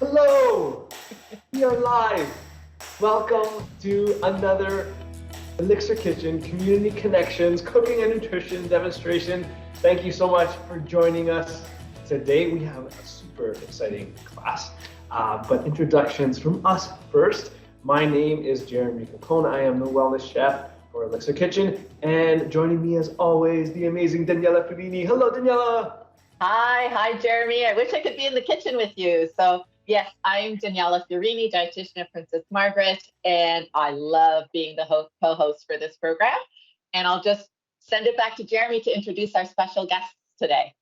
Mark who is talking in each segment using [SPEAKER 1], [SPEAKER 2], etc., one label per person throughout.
[SPEAKER 1] Hello! We are live. Welcome to another Elixir Kitchen Community Connections Cooking and Nutrition demonstration. Thank you so much for joining us. Today we have a super exciting class, but introductions from us first. My name is Jeremy Capone. I am the wellness chef for Elixir Kitchen, and joining me as always, the amazing Daniela Ferini. Hello, Daniela!
[SPEAKER 2] Hi, Jeremy. I wish I could be in the kitchen with you. So, yes, I'm Daniela Fiorini, dietitian at Princess Margaret, and I love being the co-host for this program. And I'll just send it back to Jeremy to introduce our special guests today.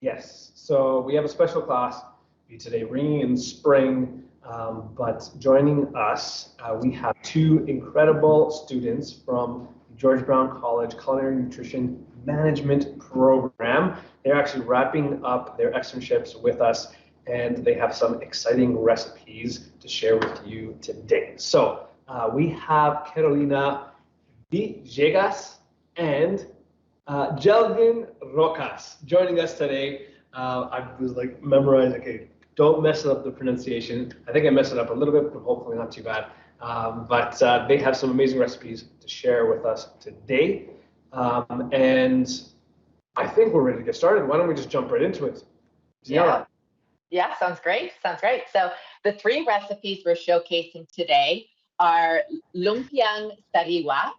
[SPEAKER 1] Yes, so we have a special class today, ringing in spring, but joining us, we have two incredible students from George Brown College Culinary Nutrition Management Program. They're actually wrapping up their externships with us, and they have some exciting recipes to share with you today. So we have Carolina Villegas and Gelvin Rocas joining us today. I was like memorizing, okay, don't mess up the pronunciation. I think I messed it up a little bit, but hopefully not too bad. But they have some amazing recipes to share with us today. And I think we're ready to get started. Why don't we just jump right into it?
[SPEAKER 2] Yeah, sounds great. Sounds great. So the three recipes we're showcasing today are Lumpiang Suriwa,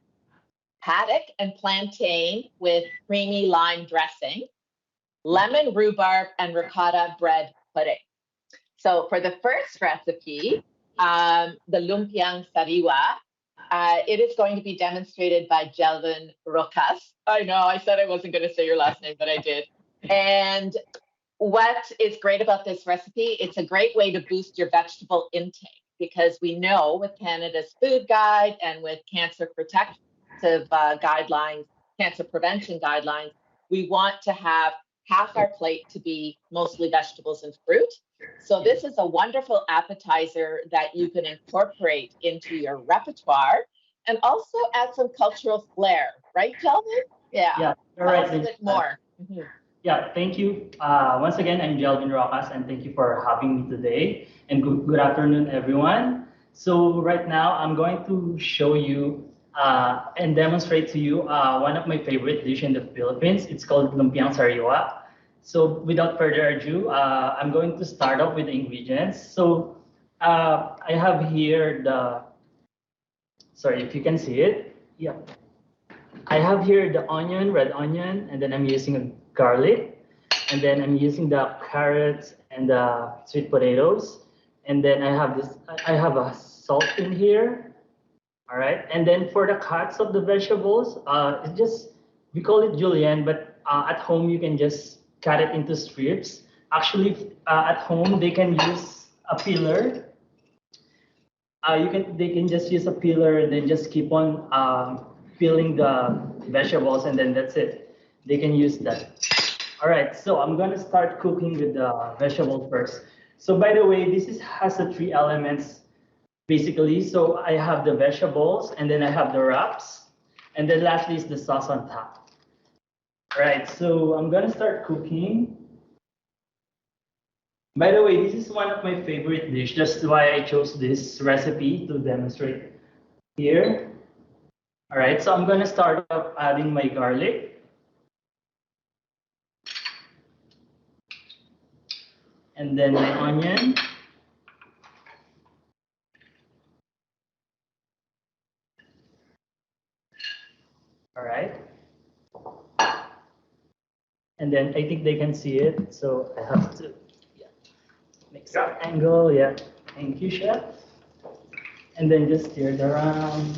[SPEAKER 2] haddock and plantain with creamy lime dressing, lemon rhubarb and ricotta bread pudding. So for the first recipe, the Lumpiang Suriwa, it is going to be demonstrated by Gelvin Rocas. I know, I said I wasn't going to say your last name, but I did. And what is great about this recipe, it's a great way to boost your vegetable intake, because we know with Canada's food guide and with cancer protective guidelines, cancer prevention guidelines, we want to have half our plate to be mostly vegetables and fruit. So this is a wonderful appetizer that you can incorporate into your repertoire and also add some cultural flair, right, Kelvin?
[SPEAKER 3] Yeah,
[SPEAKER 2] Tell us a bit more.
[SPEAKER 3] Yeah, thank you. Once again, I'm Gelvin Rocas, and thank you for having me today. And good afternoon, everyone. So right now, I'm going to show you and demonstrate to you one of my favorite dish in the Philippines. It's called Lumpiang Suriwa. So without further ado, I'm going to start off with the ingredients. So I have here sorry if you can see it. Yeah. I have here the onion, red onion, and then I'm using a garlic, and then I'm using the carrots and the sweet potatoes, and then I have a salt in here. All right, and then for the cuts of the vegetables, it's just, we call it julienne, but at home you can just cut it into strips. Actually, at home they can use a peeler. They can just use a peeler and then just keep on peeling the vegetables, and then that's it. They can use that. All right, so I'm gonna start cooking with the vegetable first. So by the way, has the three elements basically. So I have the vegetables, and then I have the wraps, and then lastly is the sauce on top. All right, so I'm gonna start cooking. By the way, this is one of my favorite dishes. That's why I chose this recipe to demonstrate here. All right, so I'm gonna start off adding my garlic. And then my onion. All right. And then I think they can see it, so I have to make some angle. Yeah, thank you, chef. And then just stir it around.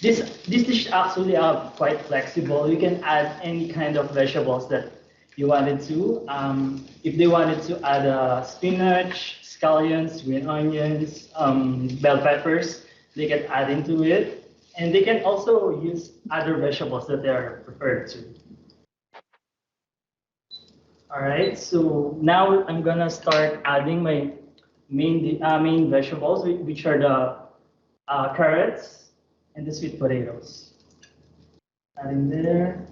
[SPEAKER 3] This dish actually quite flexible. You can add any kind of vegetables that you wanted to. If they wanted to add spinach, scallions, green onions, bell peppers, they can add into it. And they can also use other vegetables that they are preferred to. All right, so now I'm gonna start adding my main vegetables, which are the carrots and the sweet potatoes. Adding there.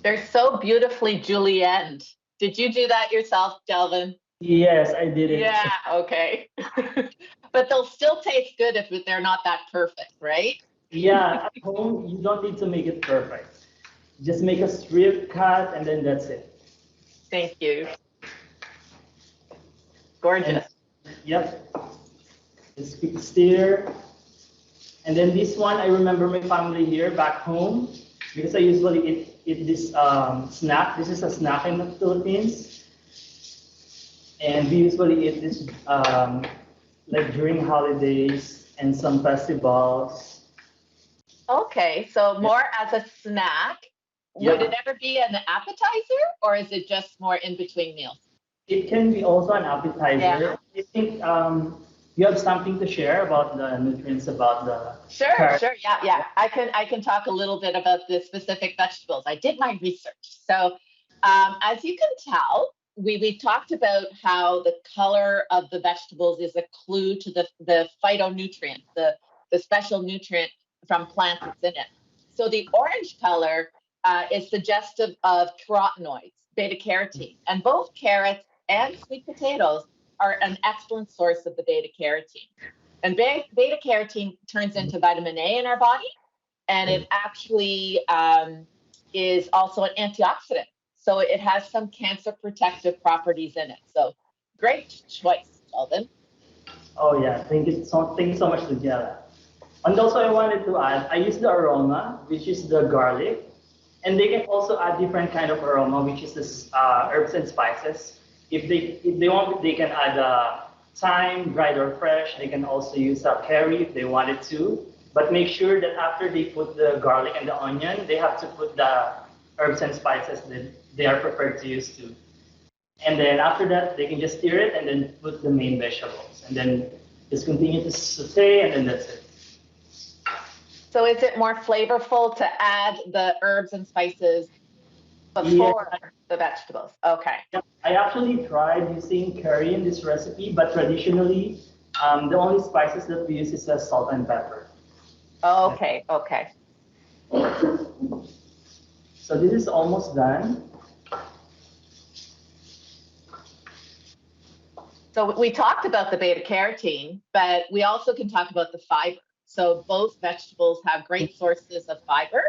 [SPEAKER 2] They're so beautifully julienne. Did you do that yourself, Gelvin?
[SPEAKER 3] Yes, I did it.
[SPEAKER 2] Yeah, okay. But they'll still taste good if they're not that perfect, right?
[SPEAKER 3] Yeah, at home, you don't need to make it perfect. Just make a strip cut and then that's it.
[SPEAKER 2] Thank you. Gorgeous.
[SPEAKER 3] Yep. Just quick stir. And then this one, I remember my family here back home because I usually eat this snack. This is a snack in the Philippines. And we usually eat this like during holidays and some festivals.
[SPEAKER 2] Okay, so more as a snack. Would it ever be an appetizer or is it just more in between meals?
[SPEAKER 3] It can be also an appetizer.
[SPEAKER 2] Yeah.
[SPEAKER 3] I think you have something to share about the nutrients about the
[SPEAKER 2] Sure,
[SPEAKER 3] carrot.
[SPEAKER 2] sure. Yeah. I can talk a little bit about the specific vegetables. I did my research. So as you can tell, we talked about how the color of the vegetables is a clue to the phytonutrient, the special nutrient from plants that's in it. So the orange color is suggestive of carotenoids, beta carotene, and both carrots and sweet potatoes are an excellent source of the beta carotene. And beta carotene turns into vitamin A in our body, and it actually is also an antioxidant. So it has some cancer protective properties in it. So great choice, Gelvin.
[SPEAKER 3] Oh yeah, thank you so much, Luciana. And also I wanted to add, I use the aroma, which is the garlic, and they can also add different kind of aroma, which is this herbs and spices. If they want, they can add thyme, dried or fresh. They can also use curry if they wanted to. But make sure that after they put the garlic and the onion, they have to put the herbs and spices that they are preferred to use too. And then after that, they can just stir it and then put the main vegetables. And then just continue to saute and then that's it.
[SPEAKER 2] So is it more flavorful to add the herbs and spices before the vegetables? Okay.
[SPEAKER 3] I actually tried using curry in this recipe, but traditionally, the only spices that we use is salt and pepper.
[SPEAKER 2] Okay.
[SPEAKER 3] So this is almost done.
[SPEAKER 2] So we talked about the beta carotene, but we also can talk about the fiber. So both vegetables have great sources of fiber.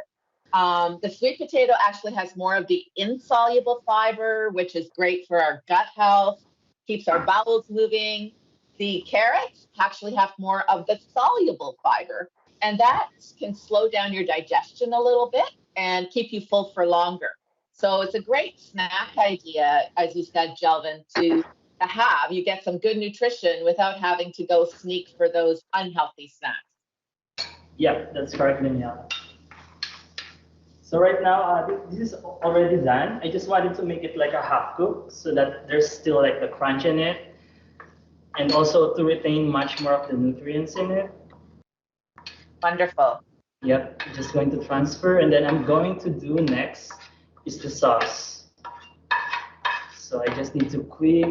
[SPEAKER 2] The sweet potato actually has more of the insoluble fiber, which is great for our gut health, keeps our bowels moving. The carrots actually have more of the soluble fiber, and that can slow down your digestion a little bit and keep you full for longer. So it's a great snack idea, as you said, Gelvin, to have. You get some good nutrition without having to go sneak for those unhealthy snacks.
[SPEAKER 3] Yeah, that's correct, Danielle. So right now, this is already done. I just wanted to make it like a half cook so that there's still like the crunch in it, and also to retain much more of the nutrients in it.
[SPEAKER 2] Wonderful.
[SPEAKER 3] Yep, just going to transfer, and then I'm going to do next is the sauce. So I just need to quick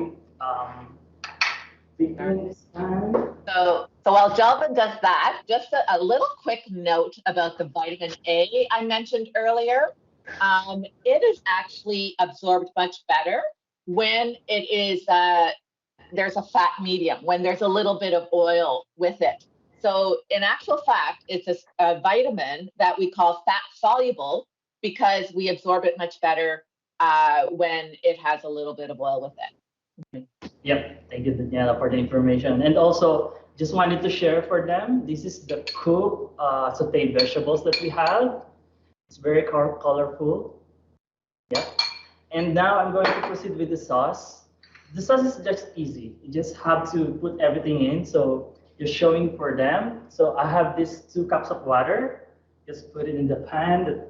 [SPEAKER 3] this time.
[SPEAKER 2] So while Gelvin does that, just a little quick note about the vitamin A I mentioned earlier. It is actually absorbed much better when it is there's a fat medium, when there's a little bit of oil with it. So in actual fact, it's a vitamin that we call fat soluble because we absorb it much better when it has a little bit of oil with it.
[SPEAKER 3] Yep, thank you, Daniela, for the information. And also, just wanted to share for them, this is the cooked sauteed vegetables that we have. It's very colorful. Yep. And now I'm going to proceed with the sauce. The sauce is just easy. You just have to put everything in. So just showing for them. So I have these 2 cups of water. Just put it in the pan that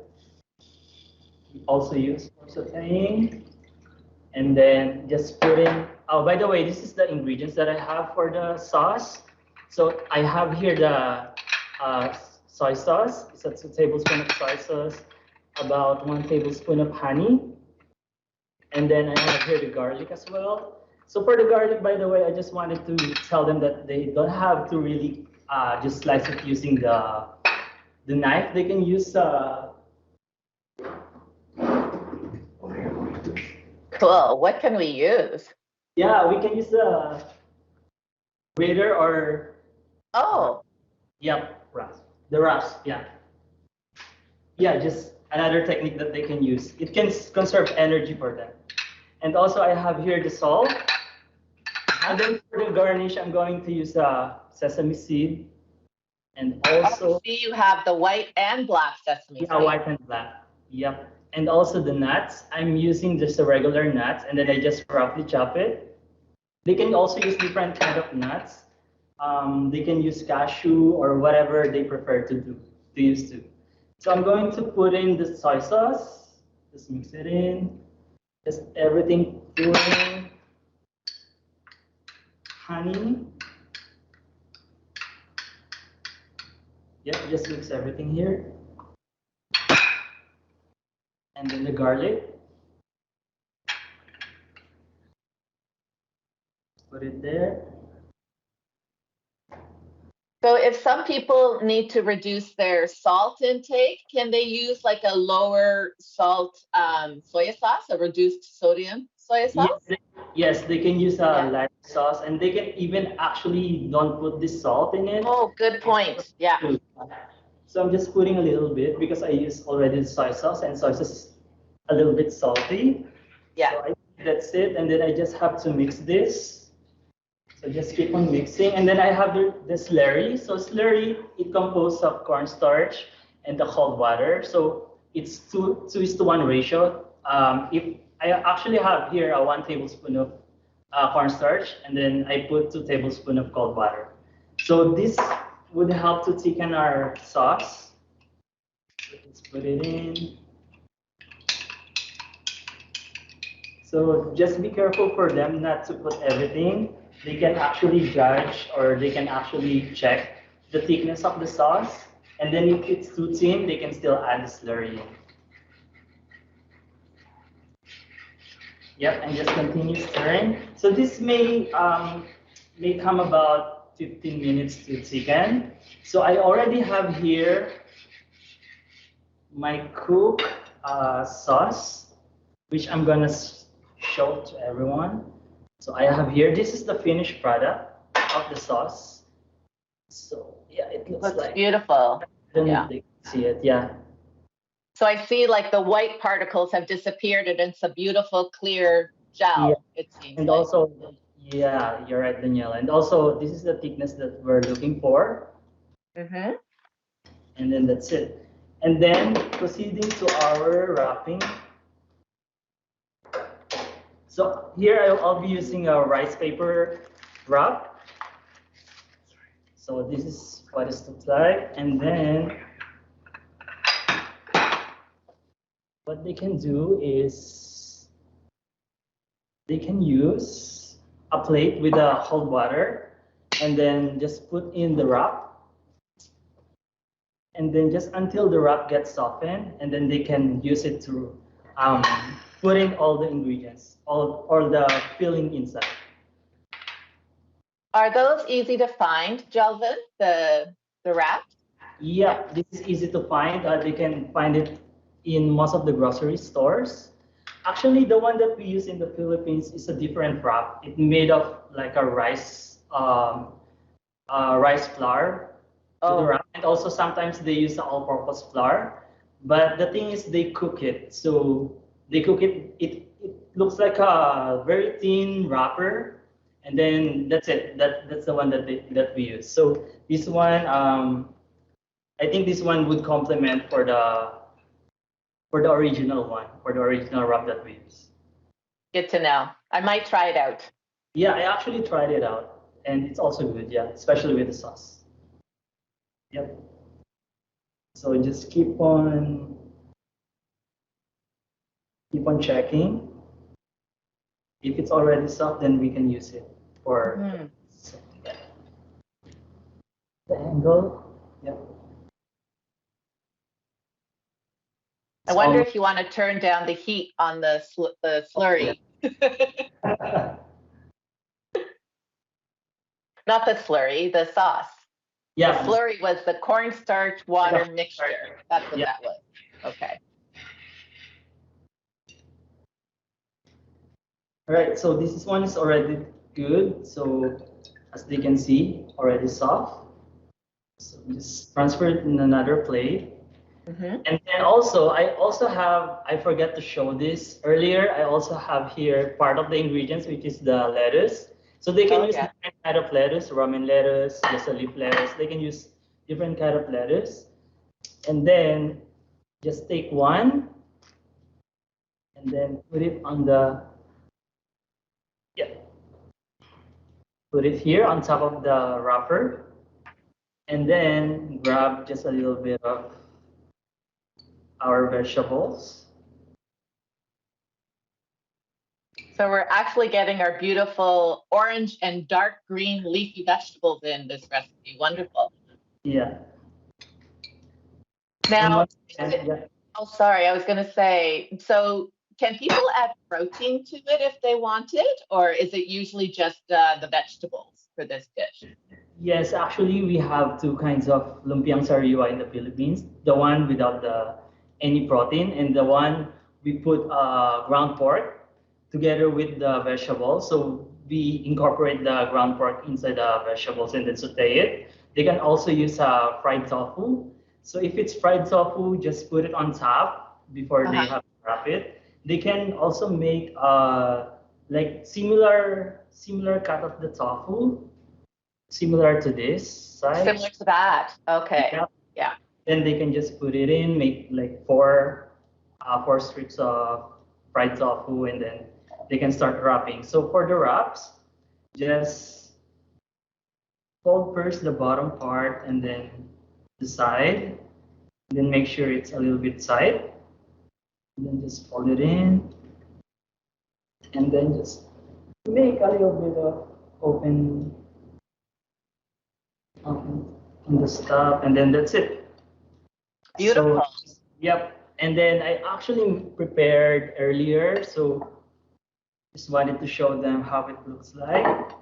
[SPEAKER 3] we also use for sauteing. And then just put in, oh, by the way, this is the ingredients that I have for the sauce. So I have here the soy sauce. It's a 2 tablespoons of soy sauce, about 1 tablespoon of honey. And then I have here the garlic as well. So for the garlic, by the way, I just wanted to tell them that they don't have to really just slice it using the knife. They can use
[SPEAKER 2] Cool. What can we use?
[SPEAKER 3] Yeah, we can use the grater or
[SPEAKER 2] Oh,
[SPEAKER 3] yep, rasp. The rasp, yeah. Yeah, just another technique that they can use. It can conserve energy for them. And also I have here the salt. And then for the garnish, I'm going to use sesame seed. And also,
[SPEAKER 2] I see you have the white and black sesame
[SPEAKER 3] yeah,
[SPEAKER 2] seed.
[SPEAKER 3] white and black. Yep. And also the nuts. I'm using just the regular nuts, and then I just roughly chop it. They can also use different kind of nuts. They can use cashew or whatever they prefer to use to. So I'm going to put in the soy sauce. Just mix it in. Just everything pouring. Honey. Yep, just mix everything here. And then the garlic. Put it there.
[SPEAKER 2] So if some people need to reduce their salt intake, can they use like a lower salt soy sauce, a reduced sodium soy sauce?
[SPEAKER 3] Yes, they can use a light sauce, and they can even actually don't put the salt in it.
[SPEAKER 2] Oh, good point. Yeah.
[SPEAKER 3] So I'm just putting a little bit because I use already the soy sauce, and soy sauce is a little bit salty.
[SPEAKER 2] Yeah.
[SPEAKER 3] So that's it, and then I just have to mix this. So just keep on mixing, and then I have the slurry. So slurry, it composed of cornstarch and the cold water. So it's 2:1 ratio. If I actually have here a 1 tablespoon of cornstarch, and then I put 2 tablespoons of cold water. So this would help to thicken our sauce. Let's put it in. So just be careful for them not to put everything. They can actually judge or they can actually check the thickness of the sauce. And then if it's too thin, they can still add the slurry in. Yep, and just continue stirring. So this may come about 15 minutes to thicken. So I already have here my cook sauce, which I'm gonna show to everyone. So I have here, this is the finished product of the sauce. So yeah, it looks like
[SPEAKER 2] beautiful.
[SPEAKER 3] Yeah. You can see it, yeah.
[SPEAKER 2] So I see like the white particles have disappeared and it's a beautiful clear gel,
[SPEAKER 3] Yeah.
[SPEAKER 2] it seems
[SPEAKER 3] And
[SPEAKER 2] like.
[SPEAKER 3] also, yeah, you're right, Danielle. And also, this is the thickness that we're looking for.
[SPEAKER 2] Mm-hmm.
[SPEAKER 3] And then that's it. And then proceeding to our wrapping. So here I'll be using a rice paper wrap. So this is what it looks like. And then what they can do is they can use a plate with a cold water and then just put in the wrap. And then just until the wrap gets softened, and then they can use it to put in all the ingredients, all the filling inside.
[SPEAKER 2] Are those easy to find, Gelvin, the wraps?
[SPEAKER 3] Yeah, this is easy to find. They can find it in most of the grocery stores. Actually, the one that we use in the Philippines is a different wrap. It's made of like a rice flour.
[SPEAKER 2] Oh.
[SPEAKER 3] Wrap. And also sometimes they use the all-purpose flour. But the thing is they cook it. So they cook it, it looks like a very thin wrapper. And then that's it. That's the one that we use. So this one, I think this one would complement for the original one, for the original wrap that we use.
[SPEAKER 2] Good to know. I might try it out.
[SPEAKER 3] Yeah, I actually tried it out, and it's also good. Yeah, especially with the sauce. Yep. So just keep on checking. If it's already soft, then we can use it for the angle. Yep.
[SPEAKER 2] I wonder if you want to turn down the heat on the slurry. Not the slurry, the sauce.
[SPEAKER 3] Yeah.
[SPEAKER 2] The slurry was the cornstarch water mixture. That's what that was. Okay.
[SPEAKER 3] All right, so one is already good. So as they can see, already soft. So just transfer it in another plate.
[SPEAKER 2] Mhm.
[SPEAKER 3] And then I forgot to show this earlier. I also have here part of the ingredients, which is the lettuce. So they can
[SPEAKER 2] Oh,
[SPEAKER 3] use
[SPEAKER 2] yeah.
[SPEAKER 3] different kind of lettuce, ramen lettuce, just a leaf lettuce. They can use different kind of lettuce. And then just take one and then put it on yeah, put it here on top of the wrapper. And then grab just a little bit of our vegetables.
[SPEAKER 2] So we're actually getting our beautiful orange and dark green leafy vegetables in this recipe. Wonderful.
[SPEAKER 3] Yeah.
[SPEAKER 2] Now,
[SPEAKER 3] Yeah.
[SPEAKER 2] oh, sorry, I was going to say, so can people add protein to it if they want it, or is it usually just the vegetables for this dish?
[SPEAKER 3] Yes, actually, we have two kinds of lumpiang sariwa in the Philippines. The one without any protein, and the one we put ground pork together with the vegetables. So we incorporate the ground pork inside the vegetables and then saute it. They can also use fried tofu. So if it's fried tofu, just put it on top before they have to wrap it. They can also make like similar cut of the tofu, similar to this size.
[SPEAKER 2] Similar to that. Okay.
[SPEAKER 3] Yeah.
[SPEAKER 2] Yeah.
[SPEAKER 3] Then they can just put it in, make like four strips of fried tofu, and then they can start wrapping. So for the wraps, just fold first the bottom part and then the side. Then make sure it's a little bit tight. And then just fold it in. And then just make a little bit of open on the stop, and then that's it.
[SPEAKER 2] Beautiful.
[SPEAKER 3] So, yep. And then I actually prepared earlier, so just wanted to show them how it looks like.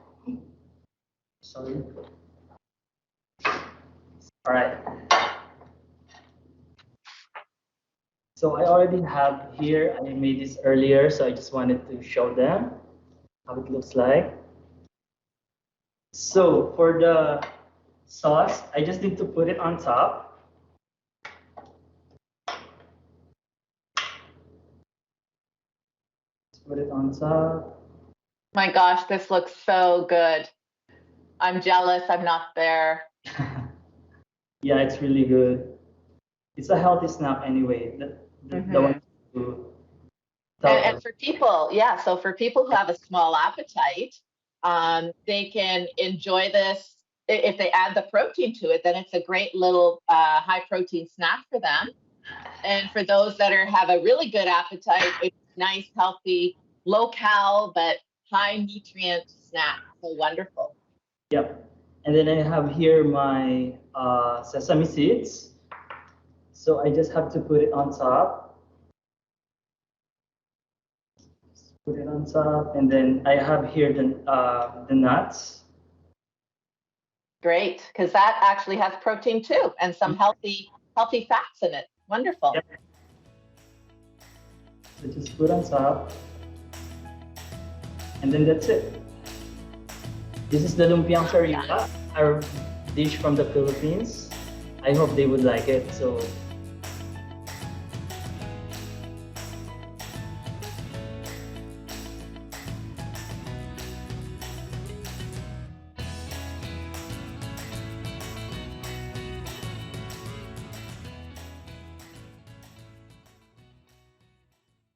[SPEAKER 3] Sorry. All right. So I already have here, I made this earlier, so I just wanted to show them how it looks like. So for the sauce, I just need to put it on top. Put it on top.
[SPEAKER 2] My gosh, this looks so good. I'm jealous. I'm not there.
[SPEAKER 3] Yeah, it's really good. It's a healthy snack anyway. The one to
[SPEAKER 2] And for people, yeah, so for people who have a small appetite, they can enjoy this. If they add the protein to it, then it's a great little high protein snack for them. And for those that have a really good appetite, it's nice, healthy, low cal, but high nutrient snack. So wonderful.
[SPEAKER 3] Yep. And then I have here my sesame seeds. So I just have to put it on top. Put it on top, and then I have here the nuts.
[SPEAKER 2] Great, because that actually has protein too, and some healthy fats in it. Wonderful.
[SPEAKER 3] Yep. So just put on top, and then that's it. This is the Lumpiang Suriwa, our dish from the Philippines. I hope they would like it. So